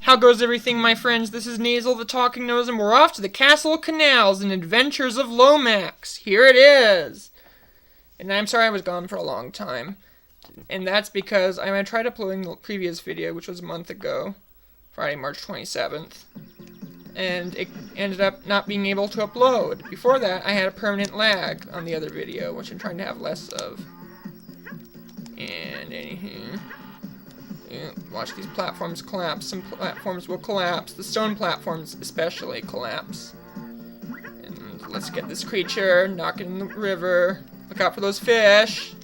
How goes everything, my friends? This is Nasal the Talking Nose, and we're off to the Castle Canals and Adventures of Lomax. Here it is! And I'm sorry I was gone for a long time. And that's because I tried uploading the previous video, which was a month ago, Friday, March 27th. And it ended up not being able to upload. Before that, I had a permanent lag on the other video, which I'm trying to have less of. And anywho, watch these platforms collapse. Some platforms will collapse. The stone platforms especially collapse. And let's get this creature, knock it in the river. Look out for those fish.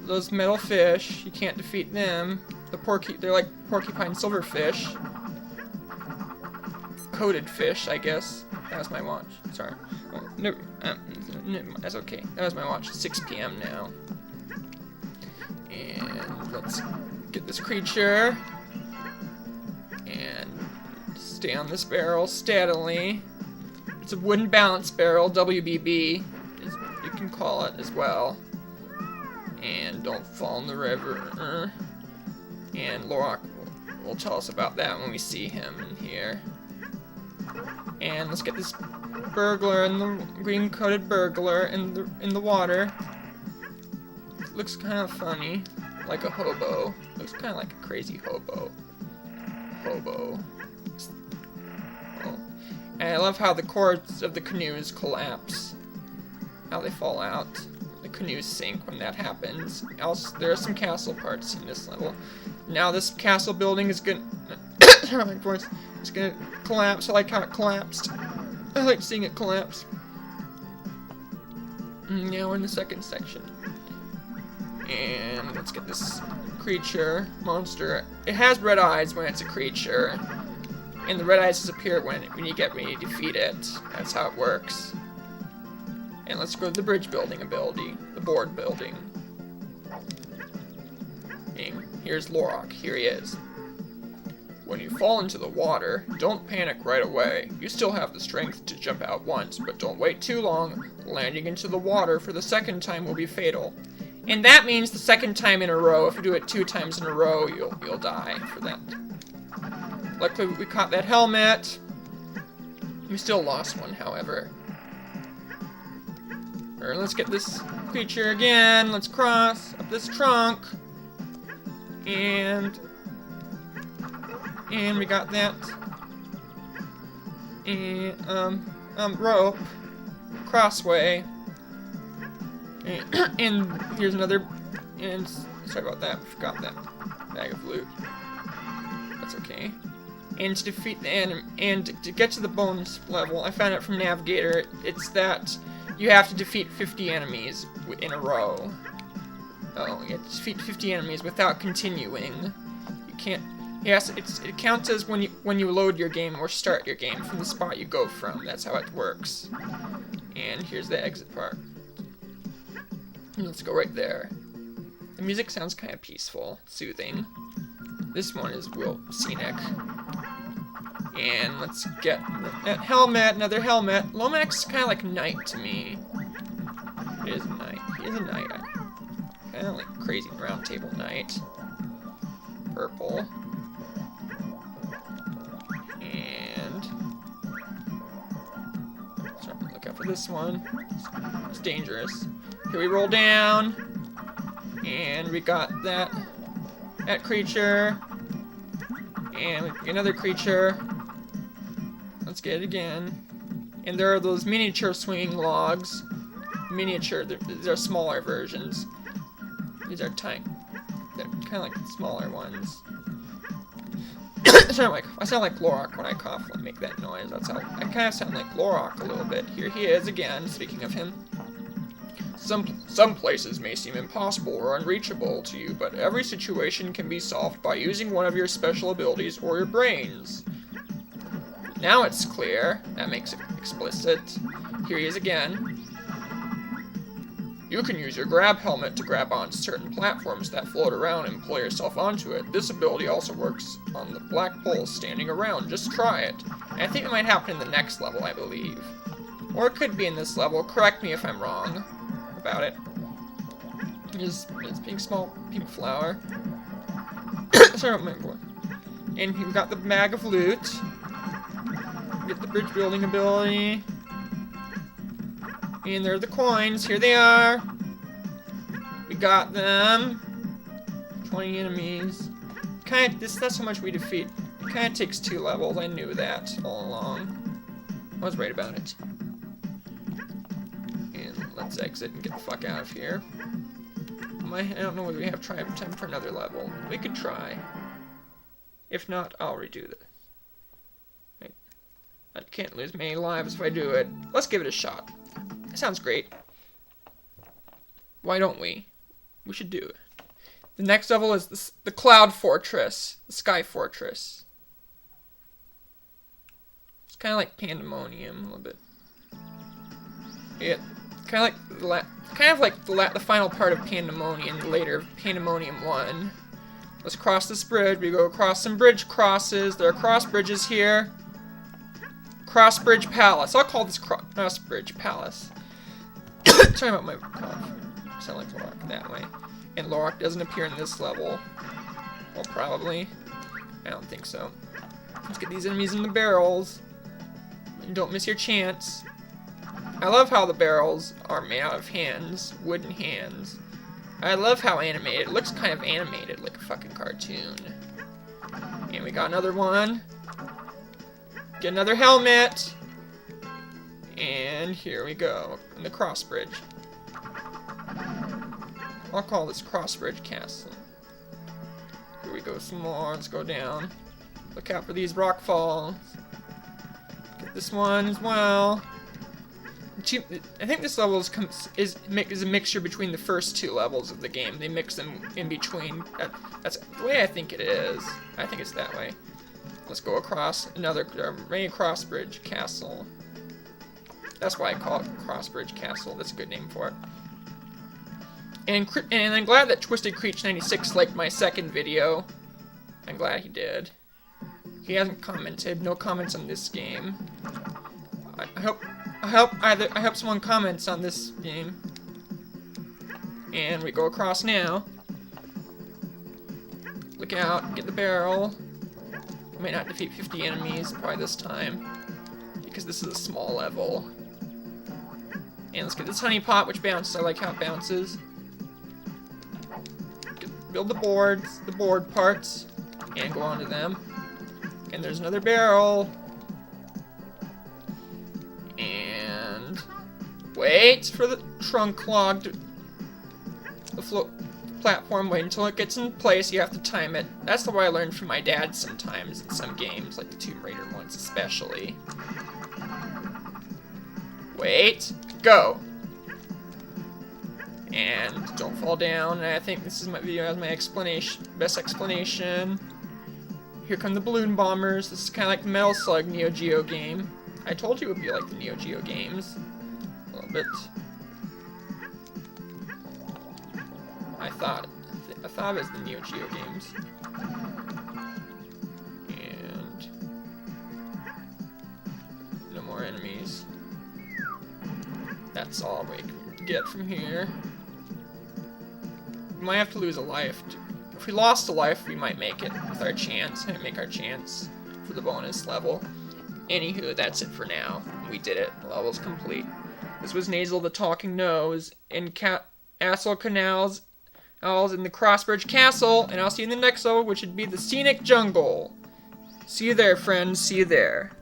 Those metal fish. You can't defeat them. They're like porcupine silverfish. Coated fish, I guess. That was my watch. Sorry. Oh, no, that's okay. That was my watch. 6 p.m. now. And let's get this creature. And stay on this barrel steadily. It's a wooden balance barrel, WBB, as you can call it as well. And don't fall in the river. And Lorak will tell us about that when we see him in here. And let's get this burglar and the green-coated burglar in the water. Looks kind of funny, like a hobo. Looks kind of like a crazy hobo. Oh. And I love how the cords of the canoes collapse. How they fall out. The canoes sink when that happens. Also, there are some castle parts in this level. Now this castle building is gonna my voice. It's gonna collapse. I like how it collapsed. I like seeing it collapse. Now we're in the second section. And let's get this creature, monster. It has red eyes when it's a creature. And the red eyes disappear when you defeat it. That's how it works. And let's go to the bridge building ability. The board building. And here's Lorak. Here he is. When you fall into the water, don't panic right away. You still have the strength to jump out once, but don't wait too long. Landing into the water for the second time will be fatal. And that means the second time in a row. If you do it 2 times in a row, you'll die for that. Luckily, we caught that helmet. We still lost one, however. Let's get this creature again. Let's cross up this trunk. And we got that. And rope. Crossway. And here's another. And sorry about that. Forgot that bag of loot. That's okay. And to defeat the enemy, and to get to the bonus level, I found out from Navigator. It's that you have to defeat 50 enemies in a row. Oh, you have to defeat 50 enemies without continuing. You can't. Yes, it counts as when you load your game or start your game from the spot you go from. That's how it works. And here's the exit part. Let's go right there. The music sounds kind of peaceful, soothing. This one is real scenic. And let's get that helmet, another helmet. Lomax is kind of like knight to me. It is a knight. He is a knight. Kind of like crazy round table knight. Purple. And sorry, look out for this one. It's dangerous. Here we roll down. And we got that creature. And another creature. Let's get it again. And there are those miniature swinging logs. Miniature, these are smaller versions. These are tiny. They're kind of like smaller ones. I sound like Lorak when I cough and make that noise. That's how I kind of sound like Lorak a little bit. Here he is again, speaking of him. Some places may seem impossible or unreachable to you, but every situation can be solved by using one of your special abilities or your brains. Now it's clear. That makes it explicit. Here he is again. You can use your grab helmet to grab onto certain platforms that float around and pull yourself onto it. This ability also works on the black poles standing around. Just try it. And I think it might happen in the next level, I believe. Or it could be in this level. Correct me if I'm wrong about it. It's pink, small pink flower. Sorry about my voice. And we've got the bag of loot. Get the bridge building ability. And there are the coins. Here they are. We got them. 20 enemies. That's how much we defeat. It kind of takes 2 levels. I knew that all along. I was right about it. And let's exit and get the fuck out of here. I don't know whether we have time for another level. We could try. If not, I'll redo this. Wait. I can't lose many lives if I do it. Let's give it a shot. That sounds great. Why don't we? We should do it. The next level is the Cloud Fortress. The Sky Fortress. It's kind of like Pandemonium a little bit. Yeah, kind of like the final part of Pandemonium, later Pandemonium 1. Let's cross this bridge. We go across some bridge crosses. There are cross bridges here. Crossbridge Palace. I'll call this Crossbridge Palace. Sorry about my cough. Sound like Lorak that way. And Lorak doesn't appear in this level. Well, probably. I don't think so. Let's get these enemies in the barrels. And don't miss your chance. I love how the barrels are made out of hands. Wooden hands. I love how animated. It looks kind of animated, like a fucking cartoon. And we got another one. Get another helmet. And here we go. In the cross bridge. I'll call this Crossbridge Castle. Here we go some more. Let's go down. Look out for these rock falls. Get this one as well. I think this level is a mixture between the first 2 levels of the game. They mix them in between. That's the way I think it is. I think it's that way. Let's go across another Crossbridge Castle. That's why I call it Crossbridge Castle. That's a good name for it. And I'm glad that Twisted Creech 96 liked my second video. I'm glad he did. He hasn't commented. No comments on this game. I hope someone comments on this game. And we go across now. Look out, get the barrel. We might not defeat 50 enemies probably this time, because this is a small level. And let's get this honey pot, which bounces. I like how it bounces. Build the board parts, and go onto them. And there's another barrel. And wait for the trunk log to the float platform. Wait until it gets in place. You have to time it. That's the way I learned from my dad sometimes in some games, like the Tomb Raider ones especially. Wait, go. And don't fall down. And I think this is my video as my best explanation. Here come the balloon bombers. This is kind of like the Metal Slug Neo Geo game. I told you it would be like the Neo Geo games. A little bit. I thought it was the Neo Geo games. And no more enemies. That's all we can get from here. We might have to lose a life. If we lost a life, we might make it with our chance. Make our chance for the bonus level. Anywho, that's it for now. We did it. The level's complete. This was Nasal the Talking Nose in Castle Canals in the Crossbridge Castle, and I'll see you in the next level, which would be the Scenic Jungle. See you there, friends. See you there.